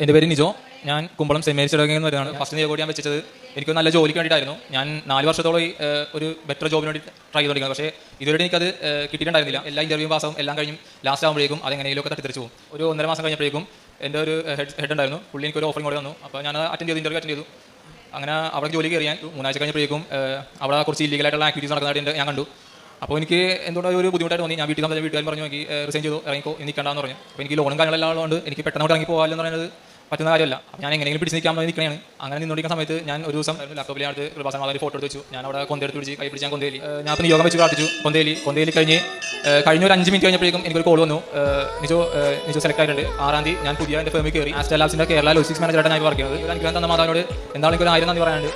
എൻ്റെ പേര് നിജോ. ഞാൻ കുമ്പളം സെന്റ് മേരീസ് ഇടവകയിൽ നിന്ന് വരുന്നതാണ്. ഫസ്റ്റ് നിയോഗോടി ഞാൻ വെച്ചത് എനിക്ക് നല്ല ജോലിക്ക് വേണ്ടിയിട്ടായിരുന്നു. ഞാൻ 4 വർഷത്തോളം ഒരു ബെറ്റർ ജോബിന് വേണ്ടി ട്രൈ ചെയ്തുകൊണ്ടിരിക്കുന്നത്. പക്ഷേ ഇതുവരെ എനിക്കത് കിട്ടിയിട്ടുണ്ടായിരുന്നില്ല. എല്ലാ ഇൻ്റർവ്യൂ പാസ്സും എല്ലാം കഴിഞ്ഞും ലാസ്റ്റ് ആകുമ്പോഴേക്കും അതെങ്ങനെയൊക്കെ തട്ടിത്തെറിച്ച് പോകും. ഒരു 1.5 മാസം കഴിഞ്ഞപ്പോഴേക്കും എൻ്റെ ഒരു ഹെഡ് ഉണ്ടായിരുന്നു. പുള്ളി എനിക്കൊരു ഓഫറും കൂടെ വന്നു. അപ്പോൾ ഞാൻ ഇൻ്റർവ്യൂ അറ്റൻഡ് ചെയ്തു. അങ്ങനെ അവിടെ ജോലി കയറി ഞാൻ 3 ആഴ്ച കഴിഞ്ഞപ്പോഴേക്കും അവിടെ കുറച്ച് ഇല്ലീഗലായിട്ടുള്ള ആക്ടിവിറ്റീസ് നടക്കുന്നതായിട്ട് ഞാൻ കണ്ടു. അപ്പോൾ എനിക്ക് എന്തുകൊണ്ടോ ഒരു ബുദ്ധിമുട്ടായിട്ട് തോന്നി. ഞാൻ വീട്ടുകാരും പറഞ്ഞു എനിക്ക് റിസൈൻ ചെയ്തു ഇറങ്ങിക്കോ നിൽക്കണ്ടെന്ന് പറഞ്ഞു. അപ്പോൾ എനിക്ക് ലോണും കാര്യങ്ങളെല്ലാം ഉള്ളതുകൊണ്ട് എനിക്ക് പെട്ടെന്ന് ഇറങ്ങി പോകാമെന്ന് പറയുന്നത് പറ്റുന്ന കാര്യമല്ല. ഞാൻ എങ്ങനെയെങ്കിലും പിടിച്ച് നിൽക്കാൻ വേണ്ടി നിൽക്കുകയാണ്. അങ്ങനെ നിന്നുകൊണ്ടിരിക്കുന്ന സമയത്ത് ഞാൻ ഒരു ദിവസം ലാപ്ടോപ്പിൽ അടുത്ത് കൃപാസനം ഒരു ഫോട്ടോ എടുത്ത് വെച്ചു. ഞാൻ അവിടെ കൊന്തയെടുത്ത് പിടിച്ച് കൈ പിടിച്ച് ഞാൻ കൊന്തേലി. ഞാൻ അപ്പോൾ നിയോഗം വെച്ച് പ്രാർത്ഥിച്ചു. കൊന്തേലി കഴിഞ്ഞ് ഒരു 5 മിനിറ്റ് കഴിഞ്ഞപ്പോഴേക്കും എനിക്കൊരു കോൾ വന്നു. നിജോ സെലക്ട് ആയിട്ടുണ്ട്. 6-ാം തീയതി ഞാൻ പുതിയ എൻ്റെ ഫേമിൽ കയറി. ആസ്റ്റർ ലാബ്സിൻ്റെ കേരള ലോജിസ്റ്റിക്സ് മാനേജറായിട്ട് ഞാൻ വർക്ക് ചെയ്യുന്നത്. എനിക്ക് തന്ന മാതാവിനോട് എന്താണ് എനിക്ക് ഒരു 1000 നന്ദി പറയാനുണ്ട്.